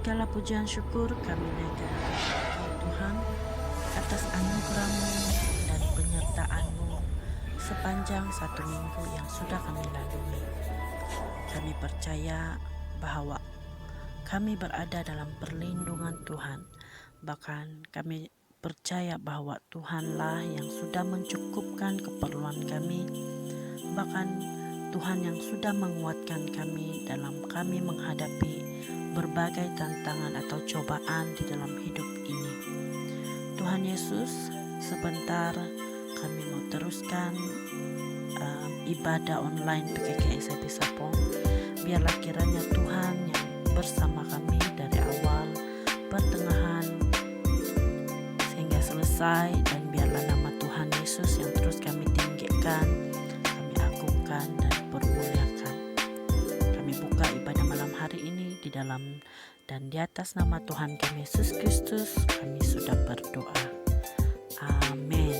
Segala pujian syukur kami naikkan Tuhan atas anugerah-Mu dan penyertaan-Mu sepanjang 1 minggu yang sudah kami lalui. Kami percaya bahwa kami berada dalam perlindungan Tuhan. Bahkan kami percaya bahwa Tuhanlah yang sudah mencukupkan keperluan kami. Bahkan Tuhan yang sudah menguatkan kami dalam kami menghadapi berbagai tantangan atau cobaan di dalam hidup ini. Tuhan Yesus, sebentar kami mau teruskan ibadah online PKK SMP Sapong. Biarlah kiranya Tuhan yang bersama kami dari awal, pertengahan, sehingga selesai, dan biarlah nama Tuhan Yesus yang terus kami tinggikan, kami agungkan dan permuliakan. Kami buka ibadah malam hari ini di dalam dan di atas nama Tuhan kami Yesus Kristus, kami sudah berdoa. Amin.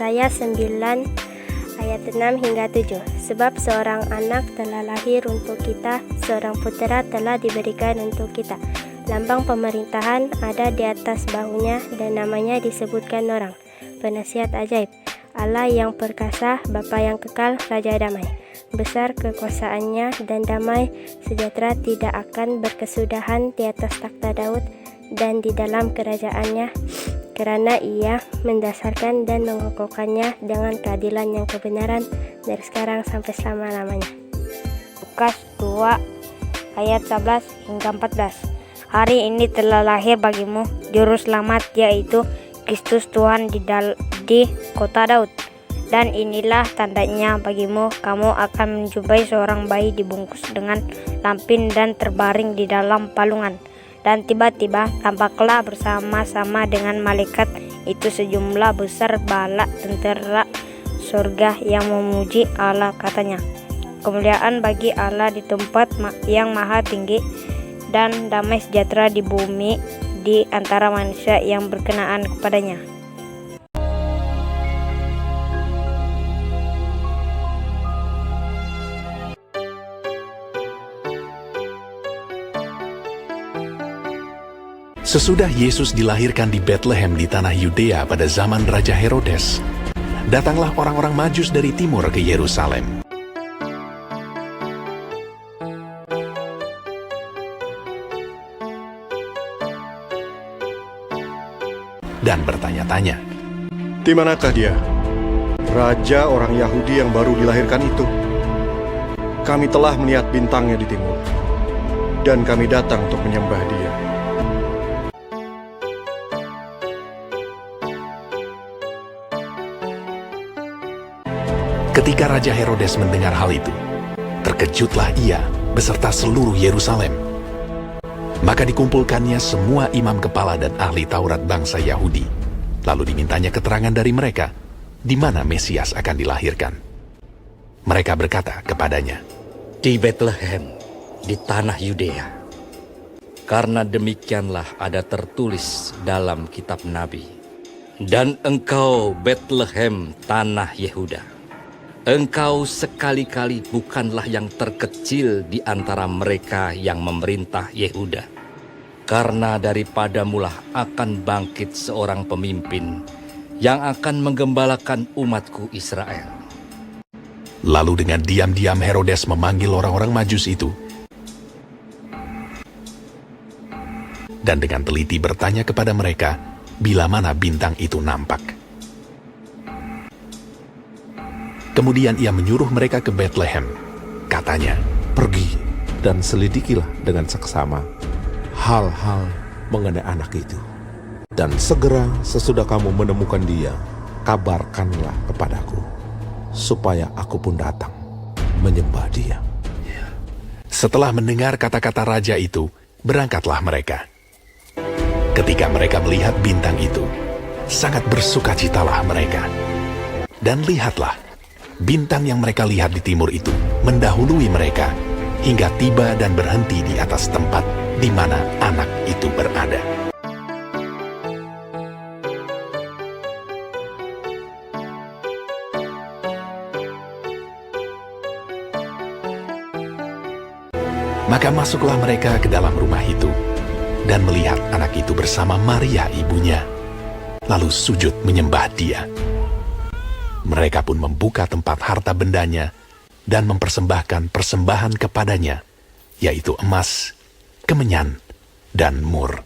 Saya 9 ayat 6 hingga 7. Sebab seorang anak telah lahir untuk kita, seorang putera telah diberikan untuk kita. Lambang pemerintahan ada di atas bahunya dan namanya disebutkan Orang, Penasihat Ajaib, Allah yang perkasa, Bapa yang kekal, Raja damai. Besar kekuasaannya dan damai sejahtera tidak akan berkesudahan di atas takhta Daud dan di dalam kerajaannya, karena ia mendasarkan dan mengokohkannya dengan keadilan yang kebenaran dari sekarang sampai selama-lamanya. Lukas 2 ayat 11 hingga 14. Hari ini telah lahir bagimu juru selamat, yaitu Kristus Tuhan di kota Daud. Dan inilah tandanya bagimu, kamu akan menjumpai seorang bayi dibungkus dengan lampin dan terbaring di dalam palungan. Dan tiba-tiba tampaklah bersama-sama dengan malaikat itu sejumlah besar bala tentara surga yang memuji Allah, katanya, kemuliaan bagi Allah di tempat yang maha tinggi, dan damai sejahtera di bumi di antara manusia yang berkenaan kepadanya. Sesudah Yesus dilahirkan di Bethlehem di tanah Yudea pada zaman Raja Herodes, datanglah orang-orang Majus dari timur ke Yerusalem. Dan bertanya-tanya, "Di manakah dia, Raja orang Yahudi yang baru dilahirkan itu? Kami telah melihat bintangnya di timur, dan kami datang untuk menyembah dia." Ketika Raja Herodes mendengar hal itu, terkejutlah ia beserta seluruh Yerusalem. Maka dikumpulkannya semua imam kepala dan ahli Taurat bangsa Yahudi. Lalu dimintanya keterangan dari mereka, di mana Mesias akan dilahirkan. Mereka berkata kepadanya, "Di Bethlehem, di tanah Yudea. Karena demikianlah ada tertulis dalam kitab Nabi. Dan engkau, Bethlehem, tanah Yehuda, engkau sekali-kali bukanlah yang terkecil di antara mereka yang memerintah Yehuda. Karena daripadamulah akan bangkit seorang pemimpin yang akan menggembalakan umatku Israel." Lalu dengan diam-diam Herodes memanggil orang-orang Majus itu, dan dengan teliti bertanya kepada mereka, bila mana bintang itu nampak. Kemudian ia menyuruh mereka ke Bethlehem. Katanya, "Pergi dan selidikilah dengan seksama hal-hal mengenai anak itu. Dan segera sesudah kamu menemukan dia, kabarkanlah kepadaku, supaya aku pun datang menyembah dia." Setelah mendengar kata-kata raja itu, berangkatlah mereka. Ketika mereka melihat bintang itu, sangat bersukacitalah mereka. Dan lihatlah, bintang yang mereka lihat di timur itu mendahului mereka hingga tiba dan berhenti di atas tempat di mana anak itu berada. Maka masuklah mereka ke dalam rumah itu dan melihat anak itu bersama Maria ibunya, lalu sujud menyembah dia. Mereka pun membuka tempat harta bendanya dan mempersembahkan persembahan kepadanya, yaitu emas, kemenyan, dan mur.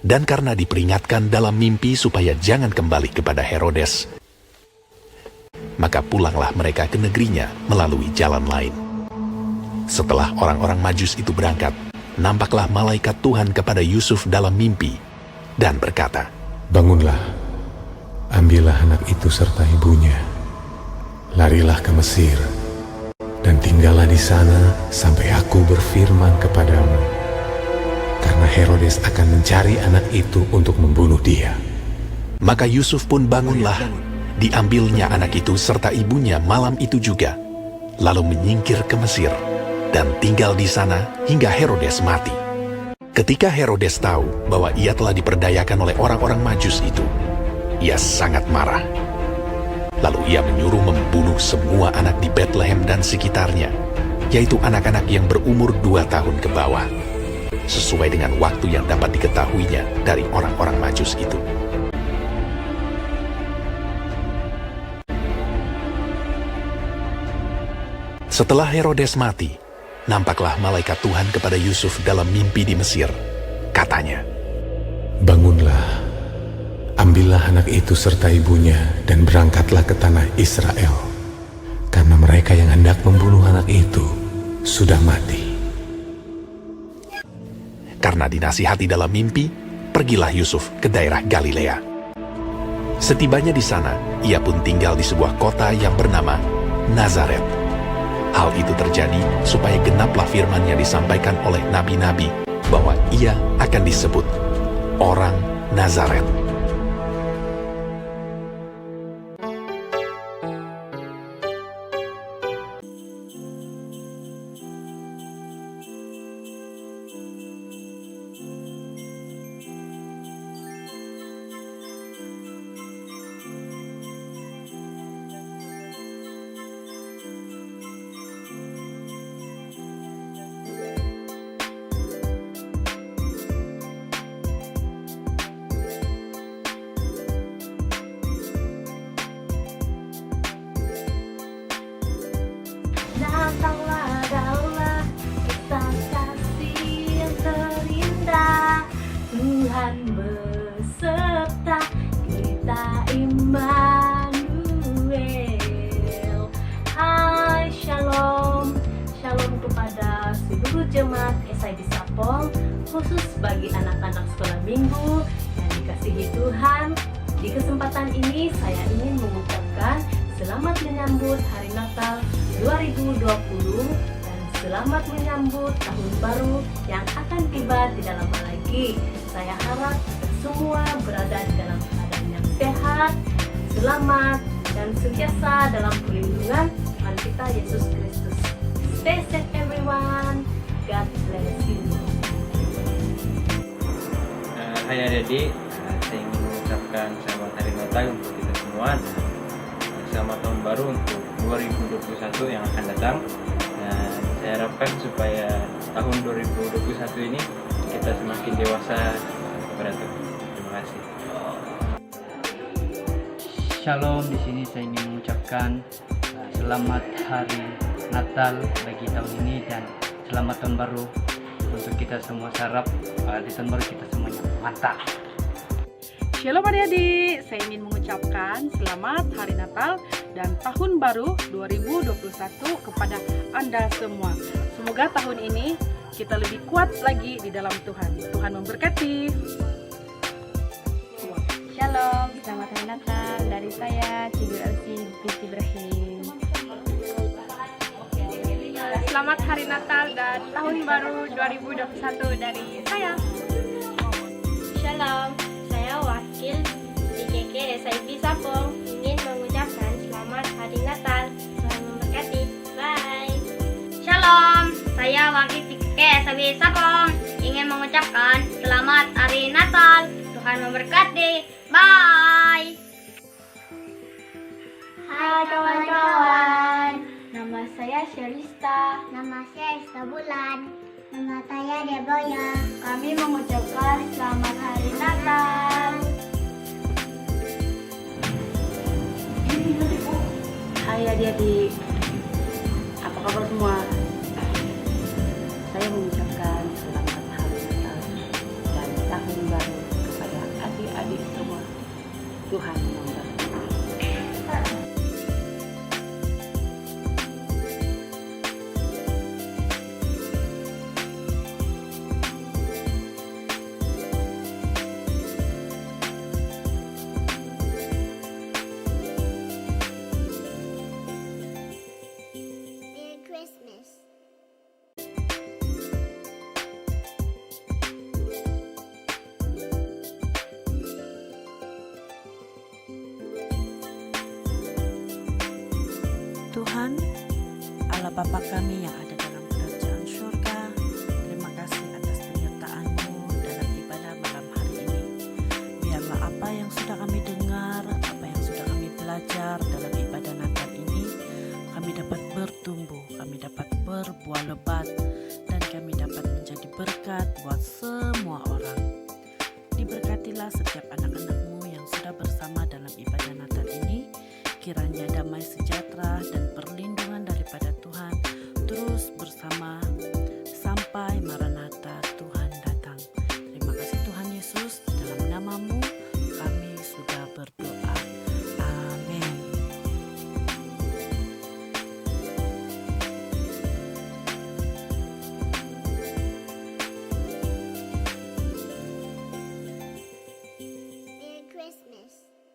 Dan karena diperingatkan dalam mimpi supaya jangan kembali kepada Herodes, maka pulanglah mereka ke negerinya melalui jalan lain. Setelah orang-orang Majus itu berangkat, nampaklah malaikat Tuhan kepada Yusuf dalam mimpi dan berkata, "Bangunlah, ambillah anak itu serta ibunya, larilah ke Mesir, dan tinggallah di sana sampai aku berfirman kepadamu. Karena Herodes akan mencari anak itu untuk membunuh dia." Maka Yusuf pun bangunlah, diambilnya anak itu serta ibunya malam itu juga, lalu menyingkir ke Mesir, dan tinggal di sana hingga Herodes mati. Ketika Herodes tahu bahwa ia telah diperdayakan oleh orang-orang Majus itu, ia sangat marah. Lalu ia menyuruh membunuh semua anak di Bethlehem dan sekitarnya, yaitu anak-anak yang berumur 2 tahun ke bawah, sesuai dengan waktu yang dapat diketahuinya dari orang-orang Majus itu. Setelah Herodes mati, nampaklah malaikat Tuhan kepada Yusuf dalam mimpi di Mesir. Katanya, Bangunlah, ambillah anak itu serta ibunya dan berangkatlah ke tanah Israel, karena mereka yang hendak membunuh anak itu sudah mati. karena dinasihati dalam mimpi, pergilah Yusuf ke daerah Galilea. Setibanya di sana, ia pun tinggal di sebuah kota yang bernama Nazaret. Hal itu terjadi supaya genaplah firman yang disampaikan oleh nabi-nabi bahwa ia akan disebut orang Nazaret. Datanglah daulah kita kasih yang terindah, Tuhan beserta kita Immanuel. Hai Shalom, Shalom kepada seluruh jemaat SIB Sapong, khusus bagi anak-anak sekolah minggu yang dikasihi Tuhan. Di kesempatan ini saya ingin mengucapkan selamat menyambut Hari Natal 2020 dan selamat menyambut Tahun Baru yang akan tiba tidak lama lagi. Saya harap kita semua berada di dalam keadaan yang sehat, selamat, dan sentiasa dalam perlindungan Tuhan kita Yesus Kristus. Stay safe everyone. God bless you. Hai adik-adik, saya ingin mengucapkan selamat Hari Natal untuk kita semua dan selamat Tahun Baru untuk 2021 yang akan datang. Dan saya harapkan supaya tahun 2021 ini kita semakin dewasa kepada Tuhan. Terima kasih. Shalom, di sini saya ingin mengucapkan selamat Hari Natal bagi tahun ini dan selamat Tahun Baru untuk kita semua. Saya harap di tahun baru kita semuanya mantap. Shalom adik-adik, saya ingin mengucapkan selamat Hari Natal dan Tahun Baru 2021 kepada Anda semua. Semoga tahun ini kita lebih kuat lagi di dalam Tuhan. Tuhan memberkati. Shalom, selamat Hari Natal dari saya, Cibu Elsi binti Ibrahim. Selamat Hari Natal dan Tahun Baru 2021 dari saya. Shalom, saya wakil DKK SIB Sapong ingin mengucapkan selamat Hari Natal. Tuhan memberkati. Bye. Shalom, saya wakil DKK SIB Sapong ingin mengucapkan selamat Hari Natal. Tuhan memberkati. Bye. Hai kawan-kawan, nama saya Sherista. Nama saya Esta Bulan. Nama saya Deboya. Kami mengucapkan selamat Hari Natal. Hai adik-adik, apa kabar semua? Saya mengucapkan selamat Hari Natal dan Tahun Baru kepada adik-adik semua. Tuhan memberkati. Merry Christmas. Tuhan, Allah Bapa kami yang ada dalam kerajaan surga, terima kasih atas penyertaan-Mu sudah kami dengar, apa yang sudah kami belajar dalam ibadah Natal ini, kami dapat bertumbuh, kami dapat berbuah lebat, dan kami dapat menjadi berkat buat semua orang. Diberkatilah setiap anak-anakmu yang sudah bersama dalam ibadah Natal ini. Kiranya damai sejahtera dan perlindungan daripada Tuhan terus bersama sampai Maranatha.